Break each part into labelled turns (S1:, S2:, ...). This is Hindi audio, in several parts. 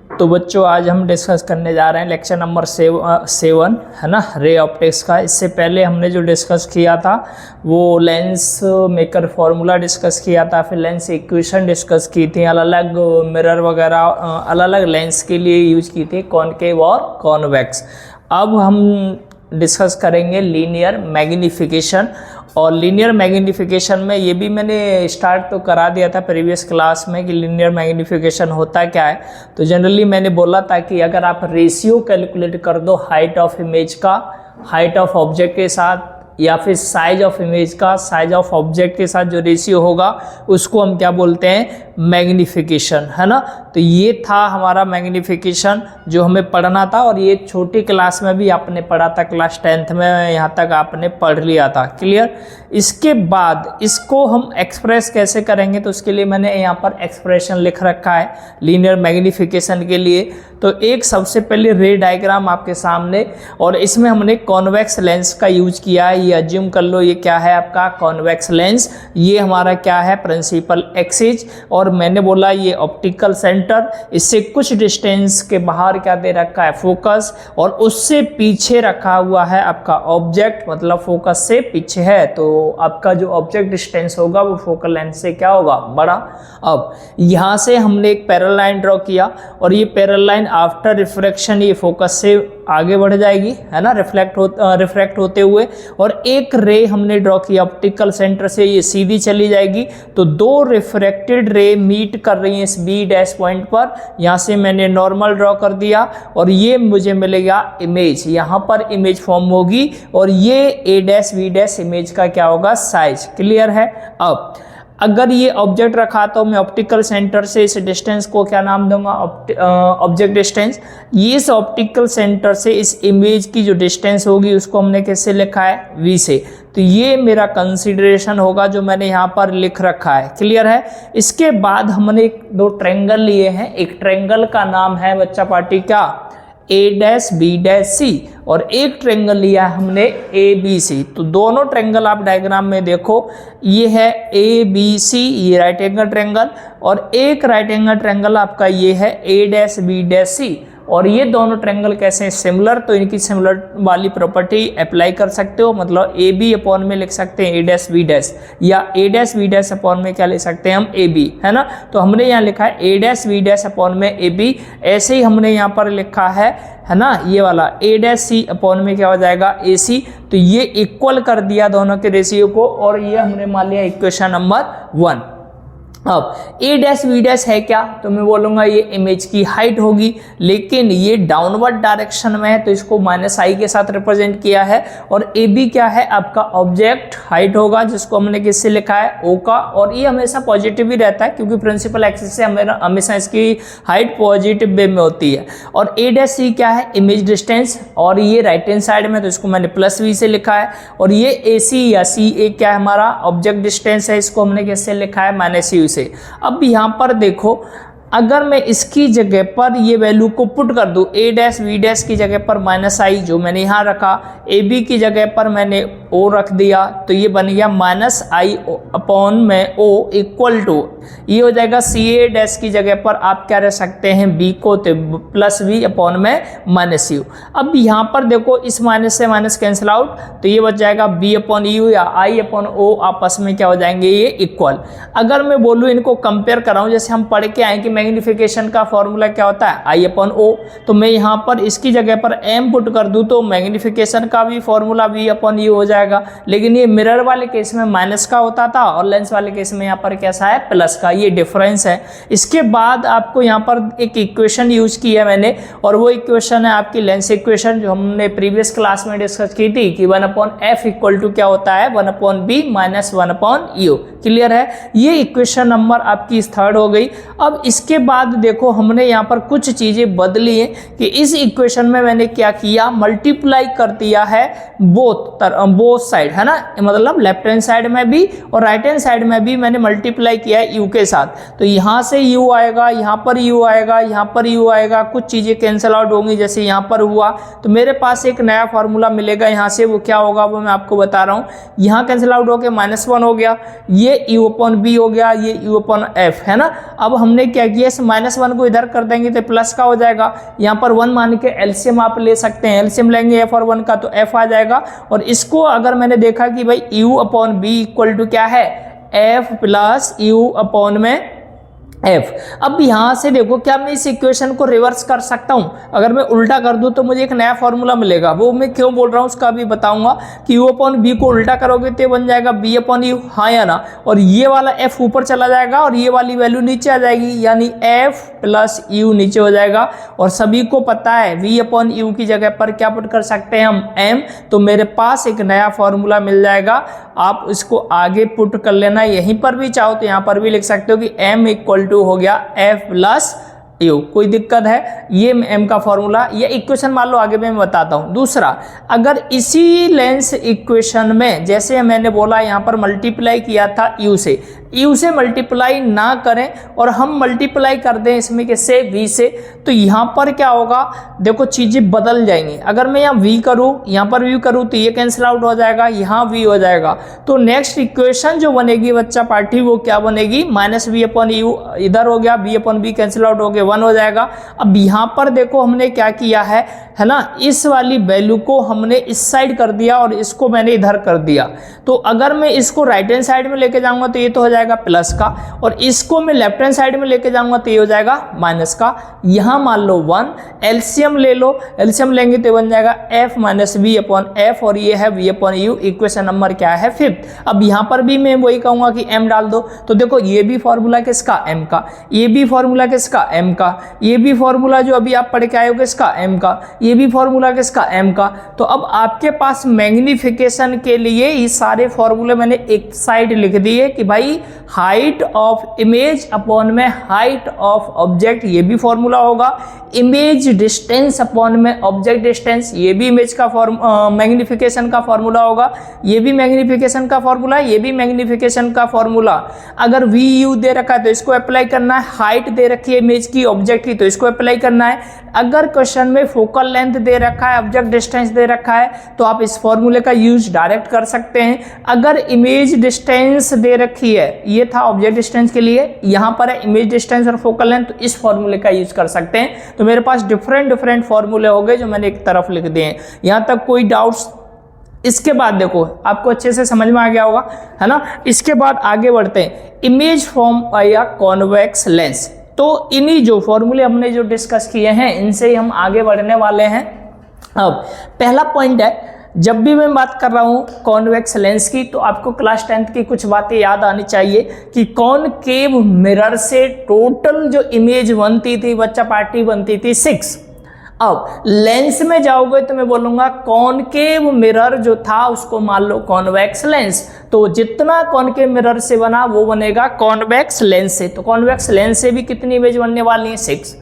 S1: तो बच्चों आज हम डिस्कस करने जा रहे हैं लेक्चर नंबर 7 है ना, रे ऑप्टिक्स का। इससे पहले हमने जो डिस्कस किया था वो लेंस मेकर फॉर्मूला डिस्कस किया था, फिर लेंस इक्वेशन डिस्कस की थी, अलग अलग मिरर वगैरह अलग अलग लेंस के लिए यूज की थी, कॉनकेव और कॉन्वेक्स। अब हम डिस्कस करेंगे लीनियर मैग्नीफिकेशन। और लीनियर मैग्नीफिकेशन में ये भी मैंने स्टार्ट तो करा दिया था प्रीवियस क्लास में कि लीनियर मैग्नीफिकेशन होता क्या है। तो जनरली मैंने बोला था कि अगर आप रेशियो कैलकुलेट कर दो हाइट ऑफ इमेज का हाइट ऑफ ऑब्जेक्ट के साथ, या फिर साइज ऑफ इमेज का साइज ऑफ ऑब्जेक्ट के साथ जो रेशियो होगा उसको हम क्या बोलते हैं, मैग्नीफिकेशन, है ना। तो ये था हमारा मैग्नीफिकेशन जो हमें पढ़ना था, और ये छोटी क्लास में भी आपने पढ़ा था, क्लास 10th में यहाँ तक आपने पढ़ लिया था, क्लियर। इसके बाद इसको हम एक्सप्रेस कैसे करेंगे, तो उसके लिए मैंने यहाँ पर एक्सप्रेशन लिख रखा है लीनियर मैग्नीफिकेशन के लिए। तो एक सबसे पहले रे डायग्राम आपके सामने, और इसमें हमने कॉन्वेक्स लेंस का यूज किया है। ये अज्यूम कर लो ये क्या है आपका कॉन्वेक्स लेंस, ये हमारा क्या है प्रिंसिपल एक्सिस, और मैंने बोला ये ऑप्टिकल सेंटर, इससे कुछ डिस्टेंस के बाहर क्या दे रखा है फोकस, और उससे पीछे रखा हुआ है आपका ऑब्जेक्ट, मतलब फोकस से पीछे है, तो आपका जो ऑब्जेक्ट डिस्टेंस होगा वो फोकल लेंथ से क्या होगा, बड़ा। अब यहाँ से हमने एक पैरेलल लाइन ड्रॉ किया, और ये पैरेलल लाइन आफ्टर रिफ्रैक्शन ये फोकस से आगे बढ़ जाएगी, है ना, रिफ्रैक्ट होते हुए, और एक रे हमने ड्रॉ किया ऑप्टिकल सेंटर से, ये सीधी चली जाएगी। तो दो रिफ्रैक्टेड रे मीट कर रही हैं इस बी डैश पॉइंट पर, यहाँ से मैंने नॉर्मल ड्रॉ कर दिया, और ये मुझे मिलेगा इमेज, यहाँ पर इमेज फॉर्म होगी, और ये ए डैश बी डैश इमेज का क्या होगा, साइज, क्लियर है। अब अगर ये ऑब्जेक्ट रखा तो मैं ऑप्टिकल सेंटर से इस डिस्टेंस को क्या नाम दूंगा, ऑब्जेक्ट डिस्टेंस। ये इस ऑप्टिकल सेंटर से इस इमेज की जो डिस्टेंस होगी उसको हमने कैसे लिखा है, v से। तो ये मेरा कंसीडरेशन होगा जो मैंने यहाँ पर लिख रखा है, क्लियर है। इसके बाद हमने दो ट्रायंगल लिए हैं, एक ट्रायंगल का नाम है बच्चा पार्टी क्या, ए डैश बी डैश सी, और एक ट्रायंगल लिया है हमने ए बी सी। तो दोनों ट्रायंगल आप डायग्राम में देखो, ये है ए बी सी, ये राइट एंगल ट्रायंगल, और एक राइट एंगल ट्रायंगल आपका ये है ए डैश बी डैश सी। और ये दोनों ट्रायंगल कैसे हैं, सिमिलर, तो इनकी सिमिलर वाली प्रॉपर्टी अप्लाई कर सकते हो, मतलब ए बी अपॉन में लिख सकते हैं ए डैश बी डैश, या ए डैश बी डैश अपॉन में क्या लिख सकते हैं हम, ए बी, है ना। तो हमने यहाँ लिखा है ए डैश बी डैश अपॉन में ए बी, ऐसे ही हमने यहाँ पर लिखा है ना, ये वाला ए डैश सी अपॉन में क्या हो जाएगा, ए सी। तो ये इक्वल कर दिया दोनों के रेशियो को, और ये हमने मान लिया इक्वेशन नंबर 1। अब ए डैश बी डैश है क्या, तो मैं बोलूँगा ये इमेज की हाइट होगी, लेकिन ये डाउनवर्ड डायरेक्शन में है तो इसको -i के साथ रिप्रेजेंट किया है। और ए बी क्या है आपका ऑब्जेक्ट हाइट होगा, जिसको हमने किससे लिखा है, ओ का, और ये हमेशा पॉजिटिव ही रहता है क्योंकि प्रिंसिपल एक्सिस से हमेशा इसकी हाइट पॉजिटिव वे में होती है। और ए डैश सी क्या है, इमेज डिस्टेंस, और ये राइट हैंड साइड में तो इसको मैंने +v से लिखा है। और ये ए सी या सी ए क्या है हमारा ऑब्जेक्ट डिस्टेंस है, इसको हमने किससे लिखा है, -u से। अब यहाँ पर देखो, अगर मैं इसकी जगह पर ये वैल्यू को पुट कर दूं, ए डैश बी डैश की जगह पर -i जो मैंने यहाँ रखा, ए बी की जगह पर मैंने o रख दिया, तो ये बन गया -i अपॉन में o इक्वल टू, ये हो जाएगा सी ए डैश की जगह पर आप क्या रख सकते हैं, b को, तो +v अपॉन में -u। अब यहाँ पर देखो इस माइनस से माइनस कैंसिल आउट, तो ये बच जाएगा b अपॉन u या i अपॉन o, आपस में क्या हो जाएंगे ये इक्वल। अगर मैं बोलूँ इनको कंपेयर कराऊँ, जैसे हम पढ़ के आए कि मैग्नीफिकेशन का फॉर्मूला क्या होता है, I अपॉन O, तो मैं यहाँ पर इसकी जगह पर M पुट कर दूँ तो मैग्नीफिकेशन का भी फॉर्मूला V अपॉन U हो जाएगा। लेकिन ये मिरर वाले केस में माइनस का होता था, और लेंस वाले केस में यहाँ पर कैसा है, प्लस का, ये डिफरेंस है। इसके बाद आपको यहाँ पर एक इक्वेशन यूज की है मैंने, और वो इक्वेशन है आपकी लेंस इक्वेशन, जो हमने प्रीवियस क्लास में डिस्कस की थी कि 1/f इक्वल टू क्या होता है, 1/b माइनस 1/u, क्लियर है। ये इक्वेशन नंबर आपकी 3rd हो गई। अब इसके बाद देखो हमने यहाँ पर कुछ चीज़ें बदली हैं कि इस इक्वेशन में मैंने क्या किया, मल्टीप्लाई कर दिया है बोथ बोथ साइड, है ना, मतलब लेफ्ट हैंड साइड में भी और राइट हैंड साइड में भी मैंने मल्टीप्लाई किया है u के साथ। तो यहाँ से u आएगा, यहाँ पर u आएगा, यहाँ पर u आएगा, कुछ चीज़ें कैंसिल आउट होंगी जैसे यहाँ पर हुआ। तो मेरे पास एक नया फार्मूला मिलेगा यहाँ से, वो क्या होगा वो मैं आपको बता रहा हूँ। यहाँ कैंसिल आउट होकर -1 हो गया, ये u/b हो गया, ये u/f, है ना। अब हमने क्या किया, इस -1 को इधर कर देंगे तो प्लस का हो जाएगा, यहाँ पर 1 मान के एलसीएम आप ले सकते हैं, एलसीएम लेंगे f और 1 का तो f आ जाएगा। और इसको अगर मैंने देखा कि भाई u/b इक्वल टू क्या है, f प्लस u/में f। अब यहाँ से देखो, क्या मैं इस इक्वेशन को रिवर्स कर सकता हूँ? अगर मैं उल्टा कर दूँ तो मुझे एक नया फॉर्मूला मिलेगा, वो मैं क्यों बोल रहा हूँ उसका भी बताऊंगा कि u/b को उल्टा करोगे तो बन जाएगा b/u, हाँ या ना। और ये वाला f ऊपर चला जाएगा और ये वाली वैल्यू नीचे आ जाएगी, यानी f प्लस u नीचे हो जाएगा। और सभी को पता है v/u की जगह पर क्या पुट कर सकते हैं हम, m। तो मेरे पास एक नया फॉर्मूला मिल जाएगा, आप इसको आगे पुट कर लेना। यहीं पर भी चाहो तो यहाँ पर भी लिख सकते हो कि m इक्वल टू हो गया f प्लस u। कोई दिक्कत है, ये m का फॉर्मूला, ये इक्वेशन मान लो आगे मैं बताता हूँ। दूसरा, अगर इसी लेंस इक्वेशन में जैसे मैंने बोला यहाँ पर मल्टीप्लाई किया था u से मल्टीप्लाई ना करें और हम मल्टीप्लाई कर दें इसमें किससे, v से, तो यहाँ पर क्या होगा, देखो चीज़ें बदल जाएंगी। अगर मैं यहाँ v करूँ, यहाँ पर v करूँ तो ये कैंसिल आउट हो जाएगा, यहाँ v हो जाएगा। तो नेक्स्ट इक्वेशन जो बनेगी बच्चा पार्टी, वो क्या बनेगी, -v/u इधर हो गया, b/b कैंसिल आउट हो गया, 1 हो जाएगा। अब यहाँ पर देखो हमने क्या किया है ना, इस वाली वैल्यू को हमने इस साइड कर दिया और इसको मैंने इधर कर दिया। तो अगर मैं इसको राइट हैंड साइड में लेके जाऊंगा तो ये तो हो जाएगा प्लस का, और इसको मैं लेफ्ट हैंड साइड में लेके जाऊंगा तो ये हो जाएगा माइनस का। यहाँ मान लो 1, एलसीएम ले लो, एलसीएम लेंगे तो बन जाएगा f - v/f, और ये है v/u। इक्वेशन नंबर क्या है, 5th। अब यहाँ पर भी मैं वही कहूँगा कि m डाल दो। तो देखो ये भी फॉर्मूला किसका, m का, ये भी फॉर्मूला किसका, m का, ये भी फॉर्मूला जो अभी आप पढ़ के आए हो किसका, m का, ये भी फॉर्मूला किसका, m का। तो अब आपके पास मैग्निफिकेशन के लिए ये सारे फॉर्मूले मैंने एक साइड लिख दिए कि भाई हाइट ऑफ इमेज अपॉन में हाइट ऑफ ऑब्जेक्ट, ये भी फॉर्मूला होगा। इमेज डिस्टेंस अपॉन में ऑब्जेक्ट डिस्टेंस, ये भी इमेज का मैग्निफिकेशन का फॉर्मूला होगा। ये भी मैग्निफिकेशन का फॉर्मूला, ये भी मैग्निफिकेशन का फॉर्मूला। अगर VU दे रखा है तो इसको अप्लाई करना है, हाइट दे रखी है इमेज की ऑब्जेक्ट की तो इसको अप्लाई करना है। अगर क्वेश्चन में फोकल लेंथ दे रखा है, ऑब्जेक्ट डिस्टेंस दे रखा है तो आप इस फॉर्मूले का यूज डायरेक्ट कर सकते हैं। अगर इमेज डिस्टेंस दे रखी है, ये था ऑब्जेक्ट डिस्टेंस के लिए, यहाँ पर है इमेज डिस्टेंस और फोकल लेंथ, तो इस फॉर्मूले का यूज कर सकते हैं। तो मेरे पास डिफरेंट फॉर्मूले हो गए जो मैंने एक तरफ लिख दिए हैं। यहाँ तक कोई डाउट्स? इसके बाद देखो आपको अच्छे से समझ में आ गया होगा, है ना। इसके बाद आगे बढ़ते हैं, इमेज फॉर्म या कॉन्वेक्स लेंस। तो इन्हीं जो फॉर्मूले हमने जो डिस्कस किए हैं इनसे ही हम आगे बढ़ने वाले हैं। अब पहला पॉइंट है, जब भी मैं बात कर रहा हूँ कॉन्वेक्स लेंस की तो आपको क्लास 10th की कुछ बातें याद आनी चाहिए कि कॉनकेव मिरर से टोटल जो इमेज बनती थी बच्चा पार्टी बनती थी 6। अब लेंस में जाओगे तो मैं बोलूँगा कॉनकेव मिरर जो था उसको मान लो कॉन्वेक्स लेंस। तो जितना कॉनकेव मिरर से बना वो बनेगा कॉन्वेक्स लेंस से। तो कॉन्वेक्स लेंस से भी कितनी इमेज बनने वाली है, 6।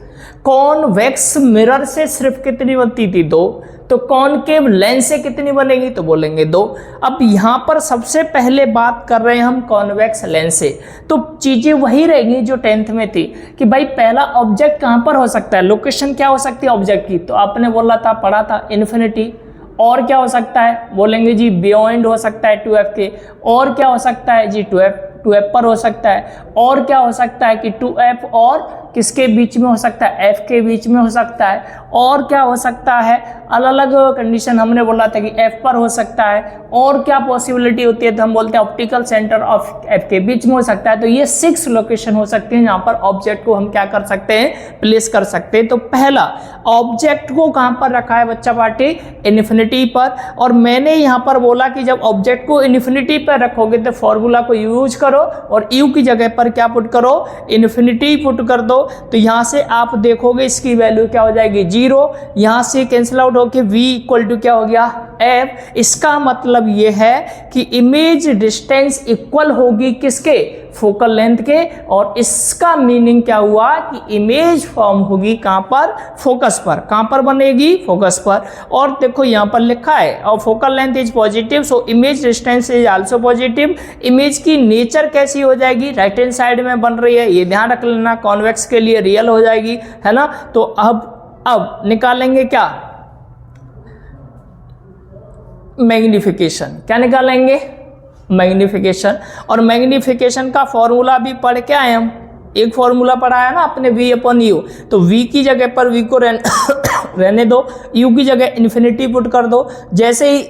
S1: कॉन्वेक्स मिरर से सिर्फ कितनी बनती थी, 2। तो कॉनकेव लेंस से कितनी बनेगी तो बोलेंगे 2। अब यहाँ पर सबसे पहले बात कर रहे हैं हम कॉन्वेक्स लेंस से, तो चीज़ें वही रहेंगी जो 10th में थी कि भाई पहला ऑब्जेक्ट कहाँ पर हो सकता है, लोकेशन क्या हो सकती है ऑब्जेक्ट की, तो आपने बोला था, पढ़ा था, इन्फिनिटी। और क्या हो सकता है, बोलेंगे जी बियॉन्ड हो सकता है 2f के। और क्या हो सकता है जी 2f पर हो सकता है। और क्या हो सकता है कि 2f और किसके बीच में हो सकता है, f के बीच में हो सकता है। और क्या हो सकता है, अलग अलग कंडीशन हमने बोला था कि f पर हो सकता है। और क्या पॉसिबिलिटी होती है, तो हम बोलते हैं ऑप्टिकल सेंटर ऑफ f के बीच में हो सकता है। तो ये 6 लोकेशन हो सकती है जहाँ पर ऑब्जेक्ट को हम क्या कर सकते हैं, प्लेस कर सकते हैं। तो पहला ऑब्जेक्ट को कहाँ पर रखा है बच्चा पार्टी, इन्फिनिटी पर। और मैंने यहाँ पर बोला कि जब ऑब्जेक्ट को इन्फिनिटी पर रखोगे तो फॉर्मूला को यूज करो और u की जगह पर क्या पुट करो, इन्फिनिटी पुट कर दो। तो यहाँ से आप देखोगे इसकी वैल्यू क्या हो जाएगी, 0। यहाँ से कैंसिल आउट होके v इक्वल टू क्या हो गया, f। इसका मतलब ये है कि इमेज डिस्टेंस इक्वल होगी किसके, फोकल लेंथ के, और इसका मीनिंग क्या हुआ कि इमेज फॉर्म होगी कहाँ पर, फोकस पर। कहाँ पर बनेगी, फोकस पर। और देखो यहाँ पर लिखा है और focal length is positive so image distance is also positive. Image की नेचर कैसी हो जाएगी, राइट हैंड साइड में बन रही है, ये ध्यान रख लेना, कॉन्वेक्स के लिए रियल हो जाएगी, है ना। तो अब निकालेंगे क्या, मैग्निफिकेशन। क्या निकालेंगे, मैग्निफिकेशन। और मैग्निफिकेशन का फॉर्मूला भी पढ़ के आए हम, एक फॉर्मूला पढ़ा है ना अपने v अपॉन यू। तो v की जगह पर v को रहने दो, u की जगह इन्फिनिटी पुट कर दो। जैसे ही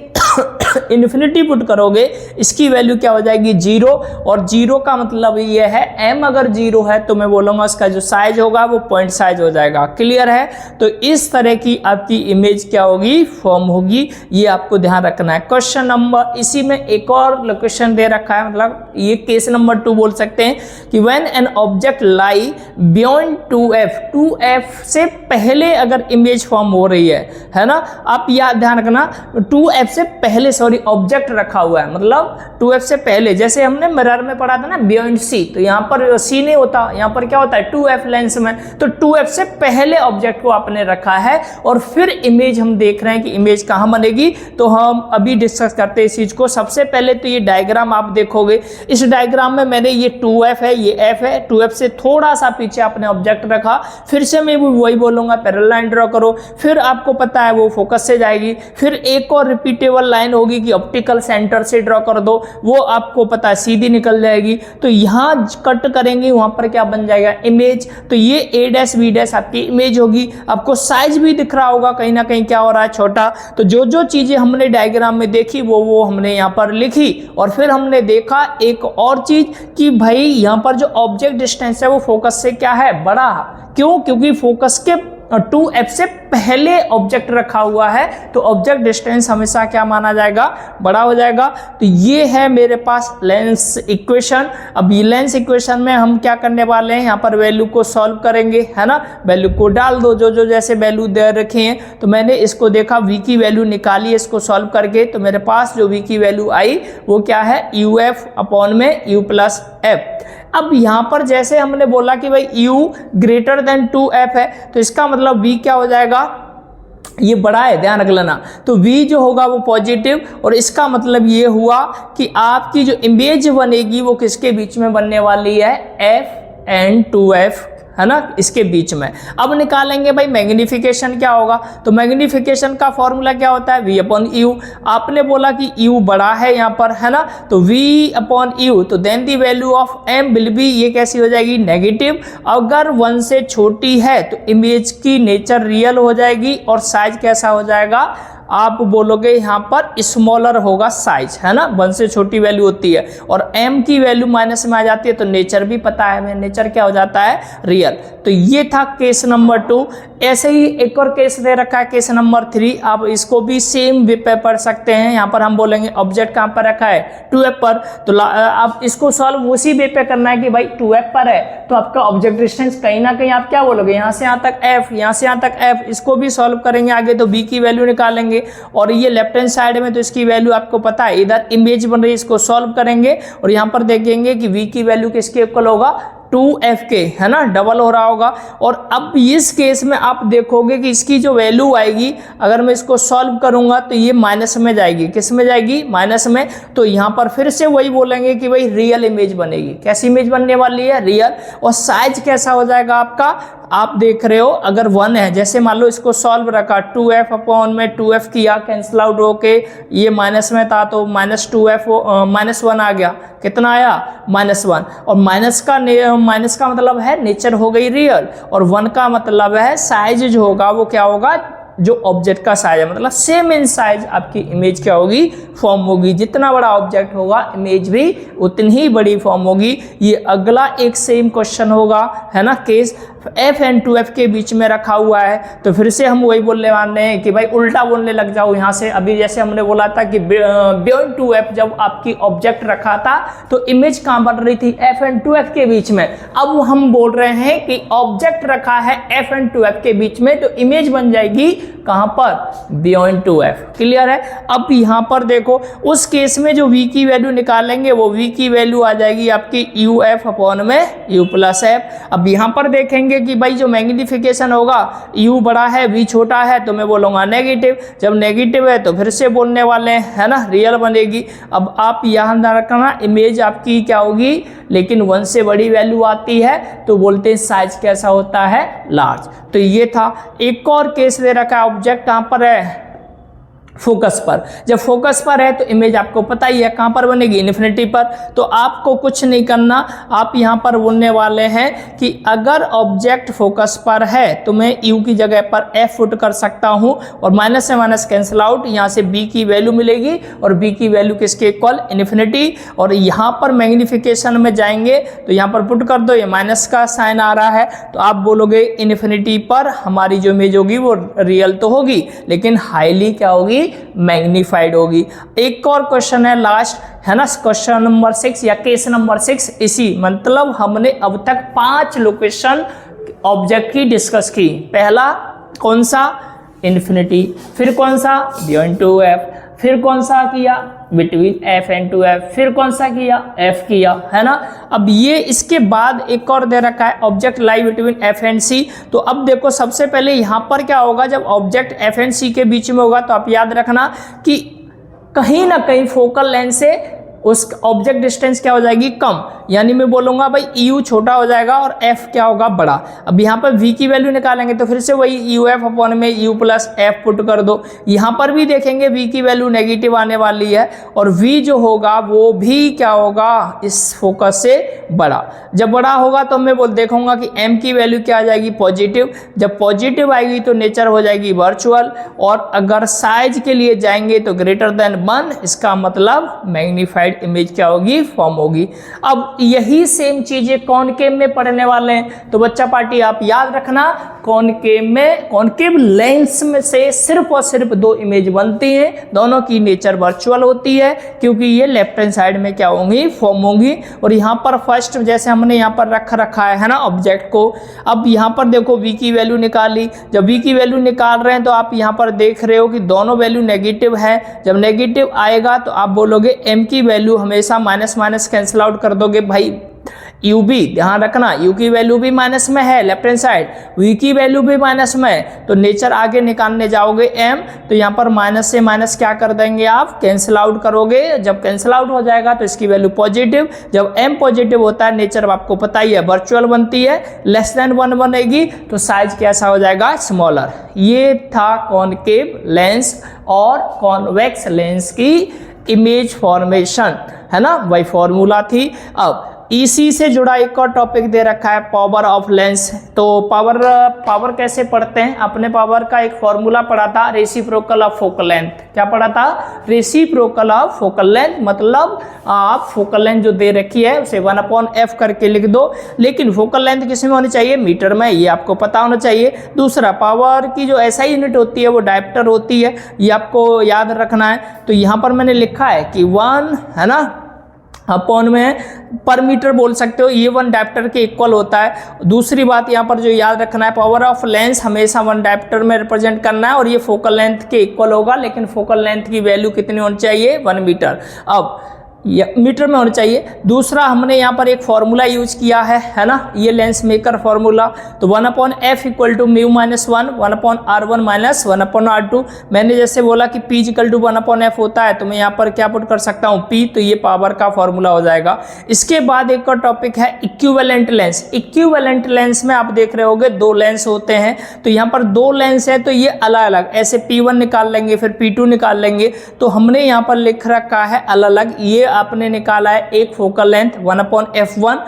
S1: इन्फिनिटी पुट करोगे इसकी वैल्यू क्या हो जाएगी, 0। और 0 का मतलब ये है m अगर 0 है तो मैं बोलूँगा उसका जो साइज होगा वो पॉइंट साइज हो जाएगा। क्लियर है। तो इस तरह की आपकी इमेज क्या होगी, फॉर्म होगी। ये आपको ध्यान रखना है। क्वेश्चन नंबर, इसी में एक और लोकेशन दे रखा है, मतलब ये केस नंबर 2 बोल सकते हैं कि when an object lie beyond 2f, 2f से पहले अगर इमेज फॉर्म हो रही है ना। आप याद ध्यान रखना 2f से पहले, सॉरी ऑब्जेक्ट रखा हुआ है मतलब 2f से पहले। जैसे हमने मिरर में पढ़ा था ना बियॉन्ड c, तो यहाँ पर c नहीं होता, यहाँ पर क्या होता है 2f लेंस में। तो 2f से पहले ऑब्जेक्ट को आपने रखा है और फिर इमेज हम देख रहे हैं कि इमेज कहाँ बनेगी। तो हम अभी डिस्कस करते हैं इस चीज को। सबसे पहले तो ये डायग्राम आप देखोगे, इस डायग्राम में मैंने ये 2f है, ये f है, 2f से थोड़ा सा पीछे आपने ऑब्जेक्ट रखा। फिर से मैं वही बोलूंगा पैरेलल लाइन ड्रॉ करो, फिर आपको पता है वो फोकस से जाएगी। फिर एक और रिपीटेबल लाइन होगी कि ऑप्टिकल सेंटर से ड्रॉ कर दो, वो आपको पता है सीधी निकल जाएगी। तो यहाँ कट करेंगे, वहां पर क्या बन जाएगा, इमेज। तो ये a डैश b डैश आपकी इमेज होगी। आपको साइज भी दिख रहा होगा कहीं ना कहीं क्या हो रहा है, छोटा। तो जो जो चीजें हमने डायग्राम में देखी वो हमने यहाँ पर लिखी। और फिर हमने देखा एक और चीज कि भाई यहाँ पर जो ऑब्जेक्ट डिस्टेंस है वो फोकस से क्या है, बड़ा। क्यों, क्योंकि फोकस के 2f से पहले ऑब्जेक्ट रखा हुआ है, तो ऑब्जेक्ट डिस्टेंस हमेशा क्या माना जाएगा, बड़ा हो जाएगा। तो ये है मेरे पास लेंस इक्वेशन। अब ये लेंस इक्वेशन में हम क्या करने वाले हैं, यहाँ पर वैल्यू को सॉल्व करेंगे, है ना। वैल्यू को डाल दो, जो जो जैसे वैल्यू दे रखे हैं। तो मैंने इसको देखा, v की वैल्यू निकाली इसको सॉल्व करके। तो मेरे पास जो v की वैल्यू आई वो क्या है, uf अपॉन में u प्लस f। अब यहाँ पर जैसे हमने बोला कि भाई u ग्रेटर देन 2f है, तो इसका मतलब v क्या हो जाएगा, ये बड़ा है, ध्यान रख लेना। तो v जो होगा वो पॉजिटिव, और इसका मतलब ये हुआ कि आपकी जो इमेज बनेगी वो किसके बीच में बनने वाली है, f एंड 2f, है ना, इसके बीच में। अब निकालेंगे भाई मैग्निफिकेशन क्या होगा। तो मैग्निफिकेशन का फॉर्मूला क्या होता है, v अपॉन u। आपने बोला कि u बड़ा है यहाँ पर, है ना, तो v अपॉन u, तो then the value of m will be, ये कैसी हो जाएगी, नेगेटिव। अगर 1 से छोटी है तो इमेज की नेचर रियल हो जाएगी और साइज कैसा हो जाएगा, आप बोलोगे यहाँ पर स्मॉलर होगा साइज, है ना, 1 से छोटी वैल्यू होती है। और m की वैल्यू माइनस में आ जाती है तो नेचर भी पता है हमें, नेचर क्या हो जाता है, रियल। तो ये था केस नंबर 2। ऐसे ही एक और केस दे रखा है, केस नंबर 3। आप इसको भी सेम वे पे पढ़ सकते हैं। यहाँ पर हम बोलेंगे ऑब्जेक्ट कहाँ पर रखा है, 2f पर। तो आप इसको सॉल्व उसी वे पे करना है कि भाई 2f पर है तो आपका ऑब्जेक्ट डिस्टेंस कहीं ना कहीं आप क्या बोलोगे, यहाँ से यहाँ तक f, यहाँ से यहाँ तक f। इसको भी सॉल्व करेंगे आगे, तो b की वैल्यू निकालेंगे। और ये लेफ्ट हैंड साइड में तो इसकी वैल्यू आपको पता है, इधर इमेज बन रही है, इसको सॉल्व करेंगे और यहाँ पर देखेंगे कि v की वैल्यू किसके इक्वल होगा, 2f के, है ना, डबल हो रहा होगा। और अब इस केस में आप देखोगे कि इसकी जो वैल्यू आएगी, अगर मैं इसको सॉल्व करूंगा तो ये माइनस में जाएगी। किस में जाएगी, माइनस में। तो यहाँ पर फिर से वही बोलेंगे कि भाई रियल इमेज बनेगी। कैसी इमेज बनने वाली है, रियल। और साइज कैसा हो जाएगा आपका, आप देख रहे हो अगर 1 है, जैसे मान लो इसको सॉल्व रखा, 2f अपॉन में 2f किया, कैंसिल आउट होके ये माइनस में था तो -2f -1 आ गया। कितना आया, -1। और माइनस का मतलब है नेचर हो गई रियल, और 1 का मतलब है साइज जो होगा वो क्या होगा, जो ऑब्जेक्ट का साइज है, मतलब सेम इन साइज आपकी इमेज क्या होगी, फॉर्म होगी। जितना बड़ा ऑब्जेक्ट होगा इमेज भी उतनी ही बड़ी फॉर्म होगी। ये अगला एक सेम क्वेश्चन होगा, है ना, case. F and two F के बीच में रखा हुआ है, तो फिर से हम वही बोलने वाले हैं कि भाई उल्टा बोलने लग जाओ यहाँ से। अभी जैसे हमने बोला था कि बियॉन्ड टू एफ जब आपकी ऑब्जेक्ट रखा था तो इमेज कहाँ बन रही थी, एफ एंड टू एफ के बीच में। अब हम बोल रहे हैं कि ऑब्जेक्ट रखा है एफ एंड टू एफ के बीच में, तो इमेज बन जाएगी कहाँ पर, बियॉन्ड टू एफ। क्लियर है। अब यहाँ पर देखो उस केस में जो v की वैल्यू निकालेंगे वो v की वैल्यू आ जाएगी आपकी यू एफ अपॉन में u प्लस एफ। अब यहाँ पर देखेंगे कि भाई जो मैग्निफिकेशन होगा u बड़ा है v छोटा है, तो मैं बोलूँगा नेगेटिव। जब नेगेटिव है तो फिर से बोलने वाले हैं, है ना, रियल बनेगी। अब आप यहाँ ध्यान रखना इमेज आपकी क्या होगी, लेकिन 1 से बड़ी वैल्यू आती है तो बोलते हैं साइज कैसा होता है, लार्ज। तो ये था। एक और केस ले रखा है, ऑब्जेक्ट कहाँ पर है, फोकस पर। जब फोकस पर है तो इमेज आपको पता ही है कहाँ पर बनेगी, इन्फिनिटी पर। तो आपको कुछ नहीं करना, आप यहाँ पर बोलने वाले हैं कि अगर ऑब्जेक्ट फोकस पर है तो मैं u की जगह पर f पुट कर सकता हूँ और माइनस से माइनस कैंसिल आउट, यहाँ से b की वैल्यू मिलेगी और b की वैल्यू किसके इक्वल, इन्फिनिटी। और यहाँ पर मैग्निफिकेशन में जाएंगे तो यहाँ पर पुट कर दो, ये माइनस का साइन आ रहा है तो आप बोलोगे इन्फिनिटी पर हमारी जो इमेज होगी वो रियल तो होगी लेकिन हाईली क्या होगी, मैग्नीफाइड होगी। एक और क्वेश्चन है लास्ट, है ना, क्वेश्चन नंबर 6 या केस नंबर 6। इसी मतलब हमने अब तक 5 लोकेशन ऑब्जेक्ट की डिस्कस की। पहला कौन सा, इन्फिनिटी, फिर कौन सा, बियॉन्ड टू एफ, फिर कौन सा किया, between F and two F, फिर कौन सा किया, एफ किया, है ना। अब ये इसके बाद एक और दे रखा है, object lie between F and C. तो अब देखो सबसे पहले यहाँ पर क्या होगा, जब ऑब्जेक्ट एफ एंड सी के बीच में होगा तो आप याद रखना कि कहीं ना कहीं फोकल लेंथ से उस ऑब्जेक्ट डिस्टेंस क्या हो जाएगी, कम। यानी मैं बोलूँगा भाई यू छोटा हो जाएगा और एफ क्या होगा, बड़ा। अब यहाँ पर वी की वैल्यू निकालेंगे तो फिर से वही यू एफ अपॉन में यू प्लस एफ पुट कर दो। यहाँ पर भी देखेंगे वी की वैल्यू नेगेटिव आने वाली है और वी जो होगा वो भी क्या होगा, इस फोकस से बड़ा। जब बड़ा होगा तो मैं देखूंगा कि एम की वैल्यू क्या आ जाएगी, पॉजिटिव। जब पॉजिटिव आएगी तो नेचर हो जाएगी वर्चुअल, और अगर साइज के लिए जाएंगे तो ग्रेटर देन 1, इसका मतलब मैग्नीफाइड इमेज क्या होगी, फॉर्म होगी। अब यही सेम चीजें कॉनकेव में पढ़ने वाले हैं, तो बच्चा पार्टी आप याद रखना कॉनकेव में, कॉनकेव लेंस में से सिर्फ और सिर्फ 2 इमेज बनती हैं, दोनों की नेचर वर्चुअल होती है क्योंकि ये लेफ्ट हैंड साइड में क्या होंगी, फॉर्म होंगी। और यहाँ पर फर्स्ट जैसे हमने यहाँ पर रखा है ना ऑब्जेक्ट को। अब यहाँ पर देखो v की वैल्यू निकाली, जब v की वैल्यू निकाल रहे हैं तो आप यहाँ पर देख रहे हो कि दोनों वैल्यू नेगेटिव है। जब नेगेटिव आएगा तो आप बोलोगे m की वैल्यू हमेशा माइनस माइनस कैंसिल आउट कर दोगे भाई, u भी ध्यान रखना, u की वैल्यू भी माइनस में है लेफ्ट हैंड साइड, v की वैल्यू भी माइनस में है, तो नेचर आगे निकालने जाओगे m, तो यहाँ पर माइनस से माइनस क्या कर देंगे आप, कैंसिल आउट करोगे। जब कैंसिल आउट हो जाएगा तो इसकी वैल्यू पॉजिटिव। जब m पॉजिटिव होता है नेचर आपको पता ही है वर्चुअल बनती है, लेस देन 1 बनेगी तो साइज कैसा हो जाएगा, स्मॉलर। ये था कॉनकेव लेंस और कॉन्वेक्स लेंस की इमेज फॉर्मेशन, है ना, वही फॉर्मूला थी। अब इसी से जुड़ा एक और टॉपिक दे रखा है, पावर ऑफ लेंस। तो पावर कैसे पढ़ते हैं, अपने पावर का एक फॉर्मूला पढ़ा था, रेसिप्रोकल ऑफ फोकल लेंथ। क्या पढ़ा था, रेसिप्रोकल ऑफ फोकल लेंथ। मतलब आप फोकल लेंथ जो दे रखी है उसे 1/f करके लिख दो, लेकिन फोकल लेंथ किस में होनी चाहिए, मीटर में, ये आपको पता होना चाहिए। दूसरा, पावर की जो SI यूनिट होती है वो डायप्टर होती है, ये आपको याद रखना है। तो यहाँ पर मैंने लिखा है कि 1, है ना, अपॉन में पर मीटर बोल सकते हो, ये 1 डायप्टर के इक्वल होता है। दूसरी बात यहाँ पर जो याद रखना है, पावर ऑफ लेंस हमेशा 1 डायप्टर में रिप्रेजेंट करना है और ये फोकल लेंथ के इक्वल होगा, लेकिन फोकल लेंथ की वैल्यू कितनी होनी चाहिए, 1 मीटर। अब मीटर में होना चाहिए। दूसरा, हमने यहाँ पर एक फॉर्मूला यूज किया है ना, ये लेंस मेकर फॉर्मूला। तो 1/f equal to mu minus 1, 1/r1 minus 1/r2। मैंने जैसे बोला कि p इक्वल टू 1/f होता है, तो मैं यहाँ पर क्या पुट कर सकता हूँ, p, तो ये पावर का फॉर्मूला हो जाएगा। इसके बाद एक और टॉपिक है इक्विवेलेंट लेंस। इक्विवेलेंट लेंस में आप देख रहे होगे 2 लेंस होते हैं, तो यहाँ पर 2 लेंस है तो ये अलग अलग, ऐसे P1 निकाल लेंगे फिर P2 निकाल लेंगे, तो हमने यहाँ पर लिख रखा है अलग अलग। ये आपने निकाला है एक फोकल लेंथ 1/f1,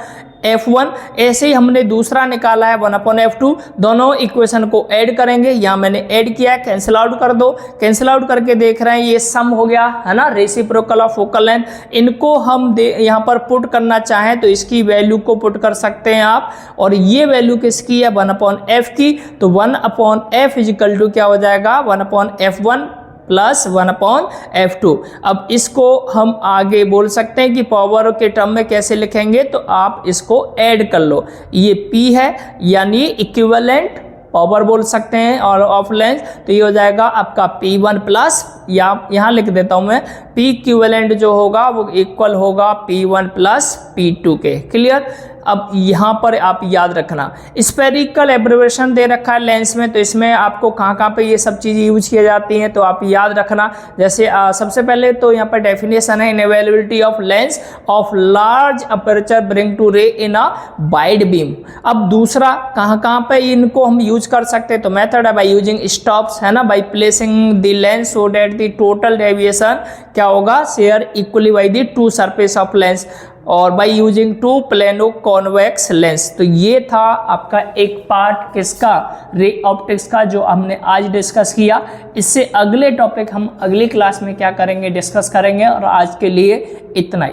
S1: F1। ऐसे ही हमने दूसरा निकाला है 1/F2। दोनों इक्वेशन को ऐड करेंगे, यहाँ मैंने ऐड किया है, कैंसिल आउट कर दो। कैंसिल आउट करके देख रहे हैं ये सम हो गया है ना, रेसिप्रोकल ऑफ फोकल लेंथ। इनको हम यहाँ पर पुट करना चाहें तो इसकी वैल्यू को पुट कर सकते हैं आप, और ये वैल्यू किसकी है 1/F की, तो 1/F इजिकल टू क्या हो जाएगा 1/F1 प्लस 1/F2। अब इसको हम आगे बोल सकते हैं कि पावर के टर्म में कैसे लिखेंगे, तो आप इसको ऐड कर लो। ये P है यानी इक्विवेलेंट पावर बोल सकते हैं और ऑफ लेंस, तो ये हो जाएगा आपका P1 प्लस, या यहाँ लिख देता हूँ मैं, P इक्विवेलेंट जो होगा वो इक्वल होगा P1 प्लस P2 के। क्लियर। अब यहाँ पर आप याद रखना स्फेरिकल एब्रिविएशन दे रखा है लेंस में, तो इसमें आपको कहाँ कहाँ पे ये सब चीज़ें यूज की जाती हैं तो आप याद रखना। जैसे सबसे पहले तो यहाँ पर डेफिनेशन है, unavailability of lens of large aperture bring to ray in a wide beam. अब दूसरा कहाँ कहाँ पे इनको हम यूज कर सकते हैं, तो मेथड है बाई यूजिंग स्टॉप्स, है ना, by placing the lens so that the total deviation क्या होगा share equally by the two surface of lens, और by using two plano convex lens. तो ये था आपका एक पार्ट किसका, रे ऑप्टिक्स का, जो हमने आज डिस्कस किया। इससे अगले टॉपिक हम अगली क्लास में क्या करेंगे, डिस्कस करेंगे, और आज के लिए इतना ही।